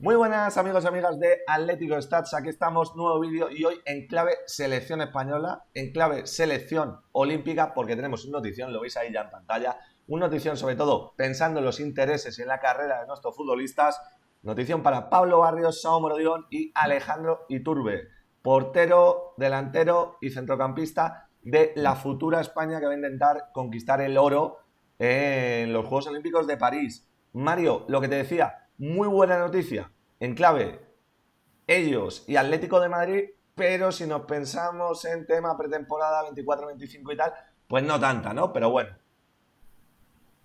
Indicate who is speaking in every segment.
Speaker 1: Muy buenas amigos y amigas de Atlético Stats, aquí estamos, nuevo vídeo y hoy en clave selección española, en clave selección olímpica, porque tenemos una notición, lo veis ahí ya en pantalla, una notición sobre todo pensando en los intereses y en la carrera de nuestros futbolistas, notición para Pablo Barrios, Saúl Morodión y Alejandro Iturbe, portero, delantero y centrocampista de la futura España que va a intentar conquistar el oro en los Juegos Olímpicos de París. Mario, lo que te decía, muy buena noticia en clave ellos y Atlético de Madrid, pero si nos pensamos en tema pretemporada 24-25 y tal, pues no tanta, ¿no? Pero bueno.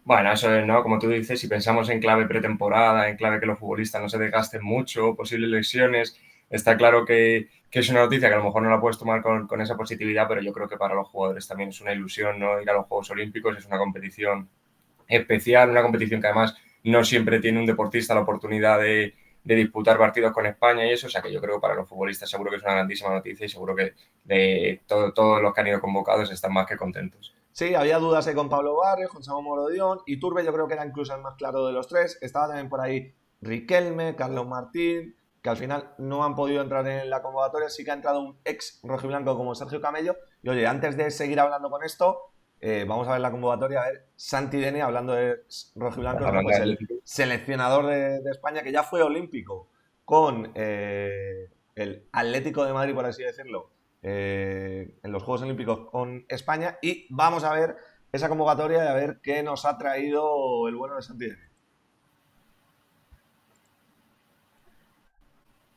Speaker 2: Bueno, eso es, ¿no? Como tú dices, si pensamos en clave pretemporada, en clave que los futbolistas no se desgasten mucho, posibles lesiones, está claro que es una noticia que a lo mejor no la puedes tomar con esa positividad, pero yo creo que para los jugadores también es una ilusión, ¿no? Ir a los Juegos Olímpicos es una competición especial, una competición que además no siempre tiene un deportista la oportunidad de disputar partidos con España y eso, o sea que yo creo que para los futbolistas seguro que es una grandísima noticia y seguro que de todos los que han ido convocados están más que contentos.
Speaker 1: Sí, había dudas ahí con Pablo Barrios, con Saúl Morodión y Turbe yo creo que era incluso el más claro de los tres. Estaba también por ahí Riquelme, Carlos Martín, que al final no han podido entrar en la convocatoria. Sí que ha entrado un ex rojiblanco como Sergio Camello. Y oye, antes de seguir hablando con esto, vamos a ver la convocatoria. A ver, Santi Deni, hablando de rojiblancos, ¿no?
Speaker 2: Hablando de
Speaker 1: Pues el
Speaker 2: Atlético.
Speaker 1: seleccionador de España que ya fue olímpico con el Atlético de Madrid, por así decirlo, en los Juegos Olímpicos con España y vamos a ver esa convocatoria y a ver qué nos ha traído el bueno de Santiago.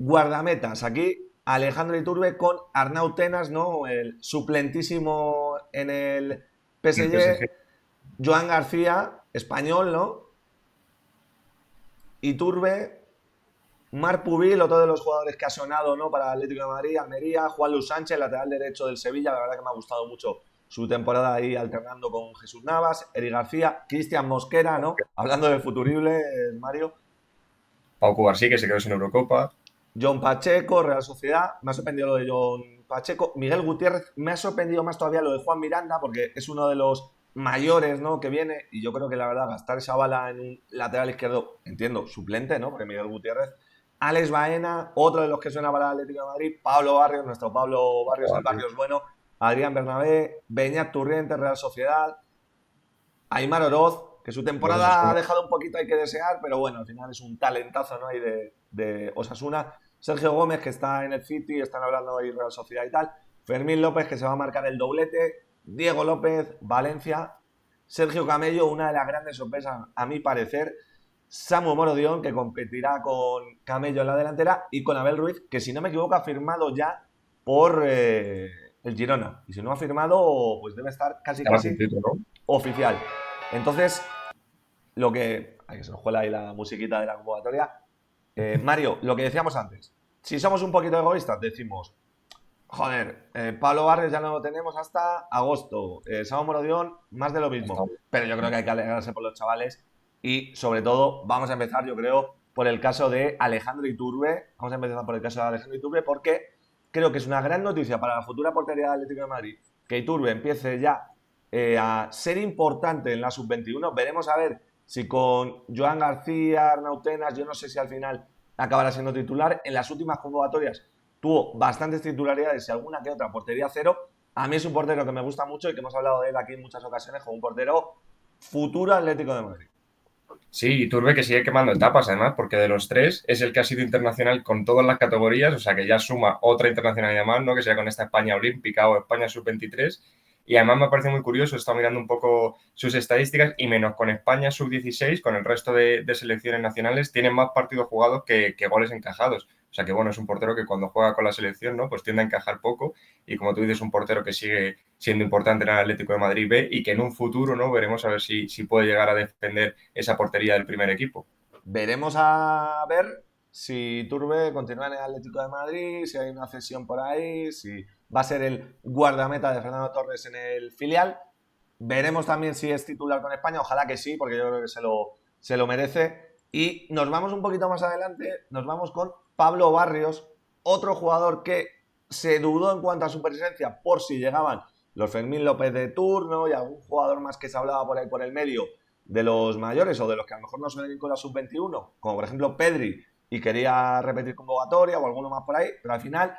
Speaker 1: Guardametas, aquí Alejandro Iturbe con Arnau Tenas, ¿no? El suplentísimo en el
Speaker 2: El
Speaker 1: PSG,
Speaker 2: PSG.
Speaker 1: Joan García, español, ¿no? Iturbe, Marc Pubil, otro de los jugadores que ha sonado, ¿no? Para Atlético de Madrid, Almería, Juan Luis Sánchez, lateral derecho del Sevilla, la verdad que me ha gustado mucho su temporada ahí alternando con Jesús Navas, Eric García, Cristian Mosquera, ¿no? Hablando del futurible, Mario,
Speaker 2: Pau Cubarsí, que se quedó sin Eurocopa.
Speaker 1: John Pacheco, Real Sociedad, me ha sorprendido lo de John Pacheco, Miguel Gutiérrez, me ha sorprendido más todavía lo de Juan Miranda, porque es uno de los mayores, ¿no? Que viene, y yo creo que la verdad, gastar esa bala en un lateral izquierdo, entiendo, suplente, ¿no? Porque Miguel Gutiérrez, Alex Baena, otro de los que suena para el Atlético de Madrid, Pablo Barrios, nuestro Pablo Barrios, el Barrios bueno, Adrián Bernabé, Beñat Turriente, Real Sociedad, Aimar Oroz, que su
Speaker 2: Los
Speaker 1: temporada ha
Speaker 2: Osasuna.
Speaker 1: dejado un poquito hay que desear, pero bueno, al final es un talentazo, ¿no? Ahí de Osasuna. Sergio Gómez, que está en el City, están hablando ahí Real Sociedad y tal. Fermín López, que se va a marcar el doblete. Diego López, Valencia. Sergio Camello, una de las grandes sorpresas, a mi parecer. Samu Morodión, que competirá con Camello en la delantera. Y con Abel Ruiz, que si no me equivoco, ha firmado ya por el Girona. Y si no ha firmado, pues debe estar casi
Speaker 2: Estará
Speaker 1: casi
Speaker 2: puntito, ¿no?
Speaker 1: oficial. Entonces, lo que. Ay, que se nos cuela ahí la musiquita de la convocatoria. Mario, lo que decíamos antes. Si somos un poquito egoístas, decimos. Joder, Pablo Barrios ya no lo tenemos hasta agosto. Saúl Morodión, más de lo
Speaker 2: Está
Speaker 1: mismo.
Speaker 2: bien.
Speaker 1: Pero yo creo que hay que alegrarse por los chavales. Y sobre todo, vamos a empezar, yo creo, por el caso de Alejandro Iturbe. Vamos a empezar por el caso de Alejandro Iturbe porque creo que es una gran noticia para la futura portería del Atlético de Madrid que Iturbe empiece ya a ser importante en la sub-21. Veremos a ver si con Joan García, Arnautenas, yo no sé si al final acabará siendo titular. En las últimas convocatorias tuvo bastantes titularidades y alguna que otra portería cero. A mí es un portero que me gusta mucho y que hemos hablado de él aquí en muchas ocasiones como un portero futuro Atlético de Madrid.
Speaker 2: Sí, y Turbe que sigue quemando etapas además, porque de los tres es el que ha sido internacional con todas las categorías, o sea que ya suma otra internacionalidad más, ¿no? Que sea con esta España Olímpica o España Sub-23. Y además me parece muy curioso, he estado mirando un poco sus estadísticas y menos con España Sub-16, con el resto de selecciones nacionales, tienen más partidos jugados que goles encajados. O sea que bueno, es un portero que cuando juega con la selección, ¿no? Pues tiende a encajar poco y como tú dices, un portero que sigue siendo importante en el Atlético de Madrid B y que en un futuro, ¿no? Veremos a ver si puede llegar a defender esa portería del primer equipo.
Speaker 1: Veremos a ver si Turbe continúa en el Atlético de Madrid, si hay una cesión por ahí, si va a ser el guardameta de Fernando Torres en el filial. Veremos también si es titular con España, ojalá que sí, porque yo creo que se lo merece. Y nos vamos un poquito más adelante, nos vamos con Pablo Barrios, otro jugador que se dudó en cuanto a su presencia por si llegaban los Fermín López de turno y algún jugador más que se hablaba por ahí por el medio de los mayores o de los que a lo mejor no suelen ir con la sub-21, como por ejemplo Pedri y quería repetir convocatoria o alguno más por ahí, pero al final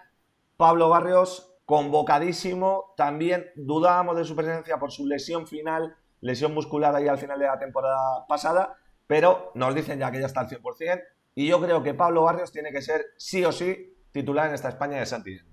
Speaker 1: Pablo Barrios convocadísimo, también dudábamos de su presencia por su lesión final, lesión muscular ahí al final de la temporada pasada, pero nos dicen ya que ya está al 100% y yo creo que Pablo Barrios tiene que ser sí o sí titular en esta España de Santillán.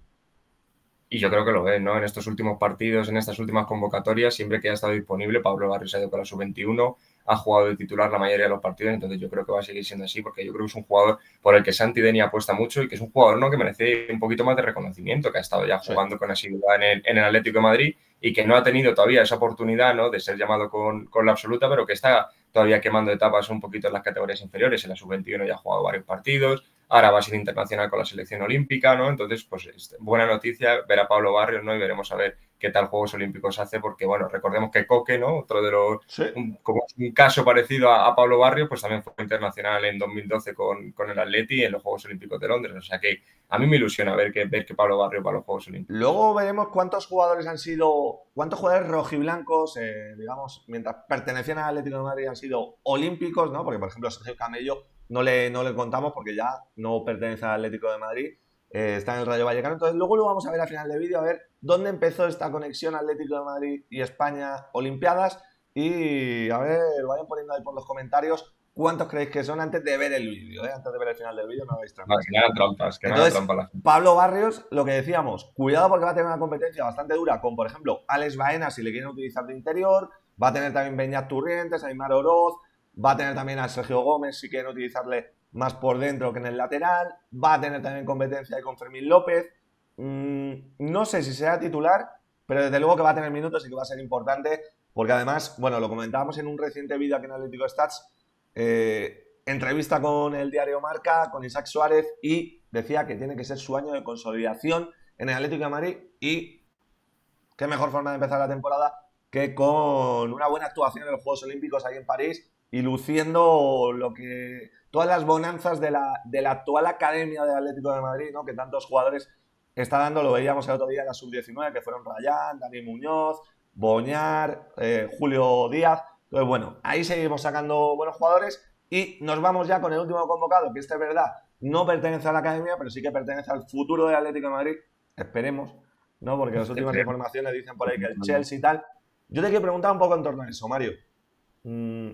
Speaker 2: Y yo creo que lo ves, ¿no? En estos últimos partidos, en estas últimas convocatorias, siempre que ha estado disponible, Pablo Barrios ha ido con la sub-21, ha jugado de titular la mayoría de los partidos, entonces yo creo que va a seguir siendo así, porque yo creo que es un jugador por el que Santi Deni apuesta mucho y que es un jugador, ¿no?, que merece un poquito más de reconocimiento, que ha estado ya
Speaker 1: Sí.
Speaker 2: jugando con asiduidad en el Atlético de Madrid y que no ha tenido todavía esa oportunidad, ¿no?, de ser llamado con la absoluta, pero que está todavía quemando etapas un poquito en las categorías inferiores. En la sub-21 ya ha jugado varios partidos, ahora va a ser internacional con la selección olímpica, ¿no? Entonces, pues buena noticia ver a Pablo Barrios, ¿no? Y veremos a ver qué tal Juegos Olímpicos hace, porque, bueno, recordemos que Coque, ¿no?, otro de los,
Speaker 1: Sí.
Speaker 2: como un caso parecido a Pablo Barrios, pues también fue internacional en 2012 con el Atleti en los Juegos Olímpicos de Londres. O sea que a mí me ilusiona ver que Pablo Barrios va a los Juegos Olímpicos.
Speaker 1: Luego veremos cuántos jugadores han sido, cuántos jugadores rojiblancos, digamos, mientras pertenecían al Atlético de Madrid han sido olímpicos, ¿no? Porque, por ejemplo, Sergio Camello no le contamos porque ya no pertenece al Atlético de Madrid, está en el Rayo Vallecano. Entonces, luego lo vamos a ver al final del vídeo, a ver dónde empezó esta conexión Atlético de Madrid y España Olimpiadas. Y a ver, vayan poniendo ahí por los comentarios cuántos creéis que son antes de ver el vídeo, ¿eh? Antes de ver el final del vídeo, no hagáis
Speaker 2: Vale,
Speaker 1: trampas.
Speaker 2: que no hagan trampas, que no hagan
Speaker 1: Entonces,
Speaker 2: trampas la gente.
Speaker 1: Pablo Barrios, lo que decíamos, cuidado porque va a tener una competencia bastante dura con, por ejemplo, Alex Baena si le quieren utilizar de interior, va a tener también Beñat Turrientes, Aymar Oroz, va a tener también a Sergio Gómez si quieren utilizarle más por dentro que en el lateral, va a tener también competencia ahí con Fermín López. No sé si será titular, pero desde luego que va a tener minutos y que va a ser importante, porque además, bueno, lo comentábamos en un reciente vídeo aquí en Atlético Stats, entrevista con el diario Marca, con Isaac Suárez, y decía que tiene que ser su año de consolidación en el Atlético de Madrid y qué mejor forma de empezar la temporada que con una buena actuación en los Juegos Olímpicos ahí en París y luciendo lo que todas las bonanzas de la actual academia del Atlético de Madrid, ¿no?, que tantos jugadores está dando. Lo veíamos el otro día en la sub-19, que fueron Rayán, Dani Muñoz, Boñar, Julio Díaz. Entonces, bueno, ahí seguimos sacando buenos jugadores y nos vamos ya con el último convocado, que este es verdad, no pertenece a la academia, pero sí que pertenece al futuro del Atlético de Madrid. Esperemos, ¿no? Porque las últimas informaciones dicen por ahí que el Chelsea y tal. Yo te quiero preguntar un poco en torno a eso, Mario. Mm,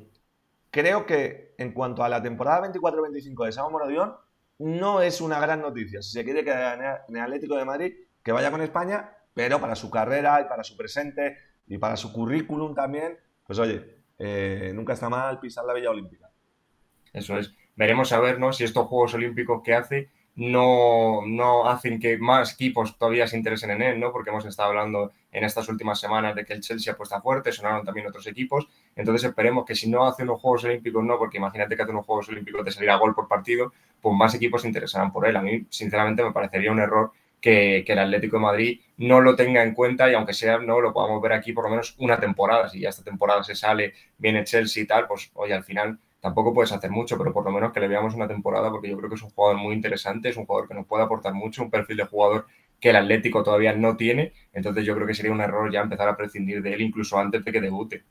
Speaker 1: Creo que en cuanto a la temporada 24-25 de Samu Morodión, no es una gran noticia. Si se quiere quedar en el Atlético de Madrid, que vaya con España, pero para su carrera y para su presente y para su currículum también, pues oye, nunca está mal pisar la Villa Olímpica.
Speaker 2: Eso es. Veremos a ver, ¿no?, si estos Juegos Olímpicos que hace no hacen que más equipos todavía se interesen en él, ¿no? Porque hemos estado hablando en estas últimas semanas de que el Chelsea apuesta fuerte, sonaron también otros equipos. Entonces esperemos que si no hace unos Juegos Olímpicos, no, porque imagínate que hace unos Juegos Olímpicos de salir a gol por partido, pues más equipos se interesarán por él. A mí, sinceramente, me parecería un error que el Atlético de Madrid no lo tenga en cuenta y aunque sea, no lo podamos ver aquí por lo menos una temporada. Si ya esta temporada se sale, viene Chelsea y tal, pues oye, al final tampoco puedes hacer mucho, pero por lo menos que le veamos una temporada, porque yo creo que es un jugador muy interesante, es un jugador que nos puede aportar mucho, un perfil de jugador que el Atlético todavía no tiene. Entonces yo creo que sería un error ya empezar a prescindir de él incluso antes de que debute.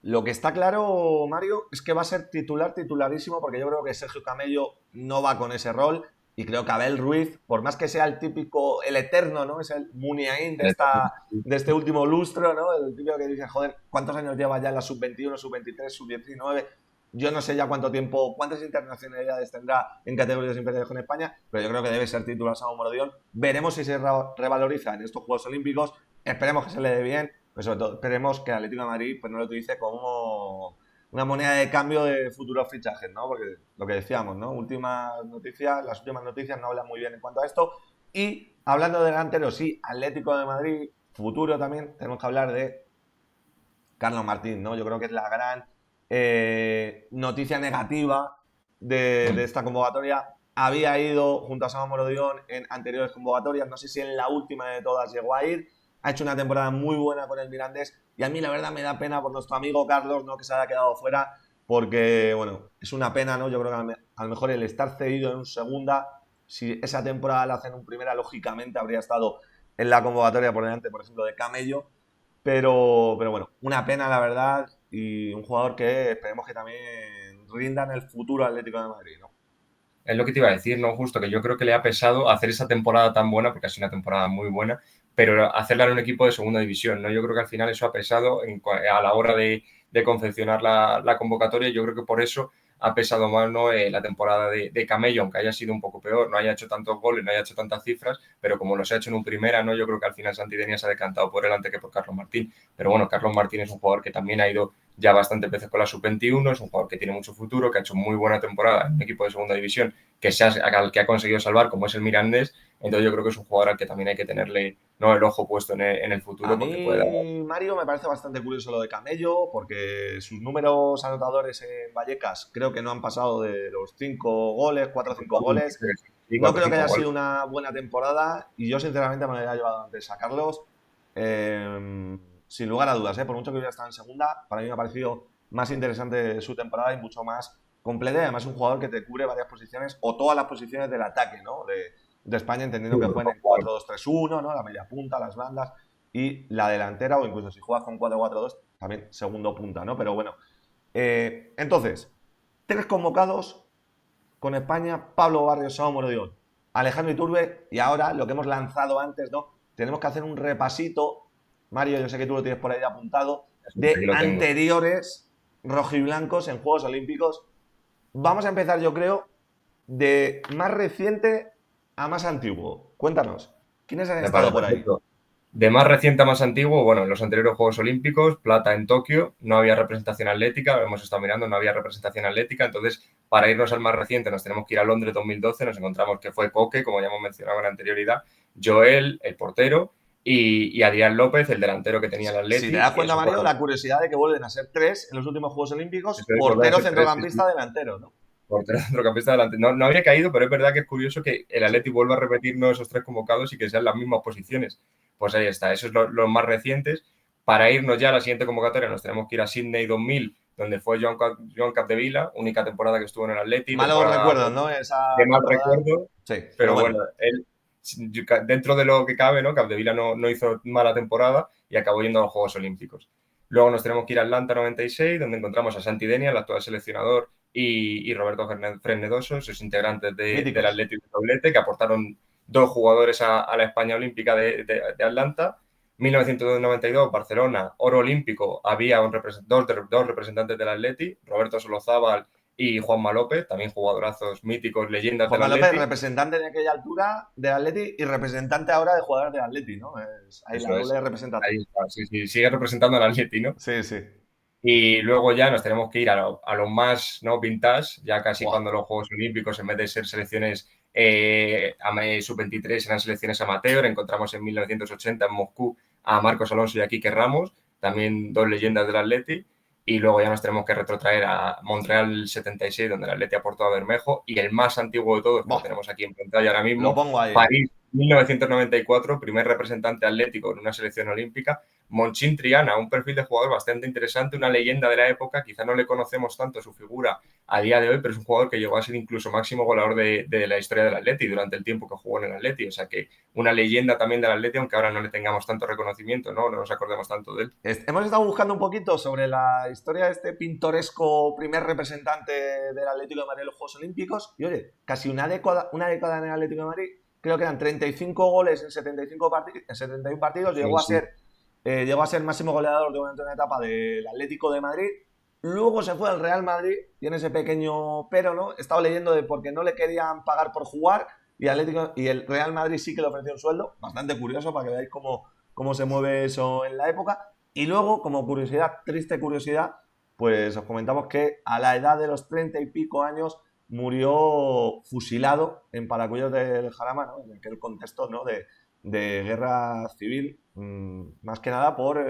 Speaker 1: Lo que está claro, Mario, es que va a ser titularísimo, porque yo creo que Sergio Camello no va con ese rol. Y creo que Abel Ruiz, por más que sea el típico, el eterno, ¿no? Es el Muniain de este último lustro, ¿no? El típico que dice, joder, ¿cuántos años lleva ya en la sub-21, sub-23, sub-19? Yo no sé ya cuánto tiempo, cuántas internacionalidades tendrá en categorías inferiores con España, pero yo creo que debe ser titular Samu Morodión. Veremos si se revaloriza en estos Juegos Olímpicos. Esperemos que se le dé bien, pero sobre todo esperemos que Atlético de Madrid pues, no lo utilice como una moneda de cambio de futuros fichajes, ¿no? Porque lo que decíamos, ¿no? Las últimas noticias no hablan muy bien en cuanto a esto. Y hablando de delanteros, sí, Atlético de Madrid, futuro también, tenemos que hablar de Carlos Martín, ¿no? Yo creo que es la gran noticia negativa de esta convocatoria. Había ido junto a Samu Morodión en anteriores convocatorias, no sé si en la última de todas llegó a ir. Ha hecho una temporada muy buena con el Mirandés y a mí la verdad me da pena por nuestro amigo Carlos, ¿no?, que se haya quedado fuera, porque, bueno, es una pena, ¿no? Yo creo que a lo mejor el estar cedido en un segunda, si esa temporada la hacen en un primera, lógicamente habría estado en la convocatoria por delante, por ejemplo, de Camello, pero bueno, una pena la verdad y un jugador que esperemos que también rinda en el futuro Atlético de Madrid, ¿no?
Speaker 2: es lo que te iba a decir, ¿no? Justo que yo creo que le ha pesado hacer esa temporada tan buena, porque ha sido una temporada muy buena, pero hacerla en un equipo de segunda división, ¿no? Yo creo que al final eso ha pesado a la hora de confeccionar la convocatoria. Yo creo que por eso ha pesado más, ¿no? La temporada de Camello, aunque haya sido un poco peor, no haya hecho tantos goles, no haya hecho tantas cifras, pero como los ha hecho en un primera, ¿no? Yo creo que al final Santidenia se ha decantado por él antes que por Carlos Martín. Pero bueno, Carlos Martín es un jugador que también ha ido ya bastantes veces con la sub-21, es un jugador que tiene mucho futuro, que ha hecho muy buena temporada en un equipo de segunda división, al que ha conseguido salvar, como es el Mirandés. Entonces yo creo que es un jugador al que también hay que tenerle, ¿no?, el ojo puesto en el
Speaker 1: A
Speaker 2: futuro, porque puede dar.
Speaker 1: mí, Mario, me parece bastante curioso lo de Camello, porque sus números anotadores en Vallecas creo que no han pasado de los 5 goles, 4 o 5 goles.
Speaker 2: Sí,
Speaker 1: No
Speaker 2: 4 o
Speaker 1: creo que
Speaker 2: 5
Speaker 1: haya
Speaker 2: goles.
Speaker 1: sido una buena temporada y yo sinceramente me lo habría llevado antes a Carlos. Sin lugar a dudas, por mucho que hubiera estado en segunda, para mí me ha parecido más interesante su temporada y mucho más completa. Y además un jugador que te cubre varias posiciones o todas las posiciones del ataque, ¿no? De España, entendiendo
Speaker 2: Sí,
Speaker 1: que jueguen en 4-2-3-1, ¿no? La media punta, las bandas y la delantera, o incluso si juegas con 4-4-2, también segundo punta, ¿no? Pero bueno, entonces, tres convocados con España: Pablo Barrios, Saúl Morodión, Alejandro Iturbe, y ahora lo que hemos lanzado antes, ¿no? Tenemos que hacer un repasito, Mario, yo sé que tú lo tienes por ahí apuntado,
Speaker 2: aquí
Speaker 1: de
Speaker 2: lo tengo.
Speaker 1: anteriores rojiblancos en Juegos Olímpicos. Vamos a empezar, yo creo, de más reciente a más antiguo. Cuéntanos, ¿quiénes han
Speaker 2: Me
Speaker 1: estado
Speaker 2: parece
Speaker 1: por ahí?
Speaker 2: perfecto. De más reciente a más antiguo, bueno, en los anteriores Juegos Olímpicos, plata en Tokio, no había representación atlética, hemos estado mirando, no había representación atlética, entonces para irnos al más reciente nos tenemos que ir a Londres 2012, nos encontramos que fue Coque, como ya hemos mencionado en anterioridad, Joel, el portero, y Adrián López, el delantero que tenía el
Speaker 1: Si te
Speaker 2: Atleti,
Speaker 1: das
Speaker 2: y
Speaker 1: cuenta,
Speaker 2: esos
Speaker 1: Mario,
Speaker 2: fueron,
Speaker 1: la curiosidad de que vuelven a ser tres en los últimos Juegos Olímpicos:
Speaker 2: eso es volver a
Speaker 1: portero,
Speaker 2: ser tres, sí, sí,
Speaker 1: centrocampista, delantero, ¿no?
Speaker 2: portero centrocampista delante. No, no había caído, pero es verdad que es curioso que el Atleti vuelva a repetirnos esos tres convocados y que sean las mismas posiciones. Pues ahí está, eso es lo más recientes. Para irnos ya a la siguiente convocatoria nos tenemos que ir a Sydney 2000, donde fue Joan Capdevila, única temporada que estuvo en el Atleti,
Speaker 1: Malos
Speaker 2: temporada
Speaker 1: recuerdos, ¿no? Esa
Speaker 2: de mal
Speaker 1: temporada.
Speaker 2: recuerdo,
Speaker 1: Sí, pero
Speaker 2: pero
Speaker 1: bueno.
Speaker 2: bueno, él, dentro de lo que cabe, ¿no? Capdevila no hizo mala temporada y acabó yendo a los Juegos Olímpicos. Luego nos tenemos que ir a Atlanta 96, donde encontramos a Santi Denia, el actual seleccionador, y Roberto Frenedoso, esos integrantes del
Speaker 1: Míticos.
Speaker 2: Atlético de Doblete, que aportaron dos jugadores a la España Olímpica de Atlanta. 1992, Barcelona, oro olímpico, había dos representantes del Atleti, Roberto Solozábal y Juanma López, también jugadorazos míticos, leyendas del
Speaker 1: Juanma López,
Speaker 2: Atleti.
Speaker 1: representante en aquella altura del Atleti y representante ahora de jugadores del Atleti, ¿no? Es ahí la
Speaker 2: Eso es.
Speaker 1: doble representación.
Speaker 2: Ahí está, sí, sí, sigue representando al Atleti, ¿no?
Speaker 1: Sí, sí.
Speaker 2: Y luego ya nos tenemos que ir a lo más, ¿no?, vintage, ya casi
Speaker 1: Buah.
Speaker 2: cuando los Juegos Olímpicos, en vez de ser selecciones sub-23, eran selecciones amateur. Encontramos en 1980 en Moscú a Marcos Alonso y a Quique Ramos, también dos leyendas del Atleti. Y luego ya nos tenemos que retrotraer a Montreal 76, donde el Atleti aportó a Bermejo. Y el más antiguo de todos, que lo
Speaker 1: Buah.
Speaker 2: tenemos aquí en pantalla ahora
Speaker 1: Lo
Speaker 2: mismo,
Speaker 1: pongo ahí.
Speaker 2: París 1994, primer representante atlético en una selección olímpica. Monchin Triana, un perfil de jugador bastante interesante, una leyenda de la época, quizá no le conocemos tanto su figura a día de hoy, pero es un jugador que llegó a ser incluso máximo goleador de la historia del Atleti durante el tiempo que jugó en el Atleti, o sea que una leyenda también del Atleti, aunque ahora no le tengamos tanto reconocimiento, no nos acordemos tanto de él.
Speaker 1: Hemos estado buscando un poquito sobre la historia de este pintoresco primer representante del Atlético de Madrid en los Juegos Olímpicos y oye, casi una década en el Atlético de Madrid, creo que eran 35 goles en 71 partidos,
Speaker 2: Sí, sí.
Speaker 1: llegó a ser máximo goleador de una etapa del Atlético de Madrid. Luego se fue al Real Madrid, tiene ese pequeño pero, ¿no? He estado leyendo de porque no le querían pagar por jugar y el Real Madrid sí que le ofreció un sueldo, bastante curioso para que veáis cómo se mueve eso en la época. Y luego, como curiosidad, triste curiosidad, pues os comentamos que a la edad de los 30 y pico años murió fusilado en Paracuellos del Jarama, ¿no? En aquel contexto, ¿no?, de guerra civil, más que nada por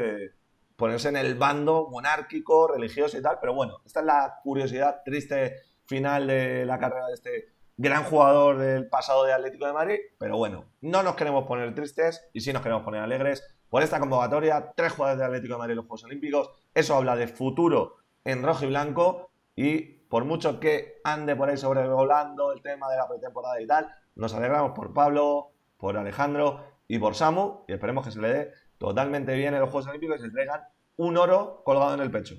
Speaker 1: ponerse en el bando monárquico, religioso y tal. Pero bueno, esta es la curiosidad triste final de la carrera de este gran jugador del pasado de Atlético de Madrid. Pero bueno, no nos queremos poner tristes y sí nos queremos poner alegres por esta convocatoria. Tres jugadores de Atlético de Madrid en los Juegos Olímpicos. Eso habla de futuro en rojo y blanco. Y por mucho que ande por ahí sobrevolando el tema de la pretemporada y tal, nos alegramos por Pablo, por Alejandro y por Samu. Y esperemos que se le dé totalmente bien en los Juegos Olímpicos y se traigan un oro colgado en el pecho.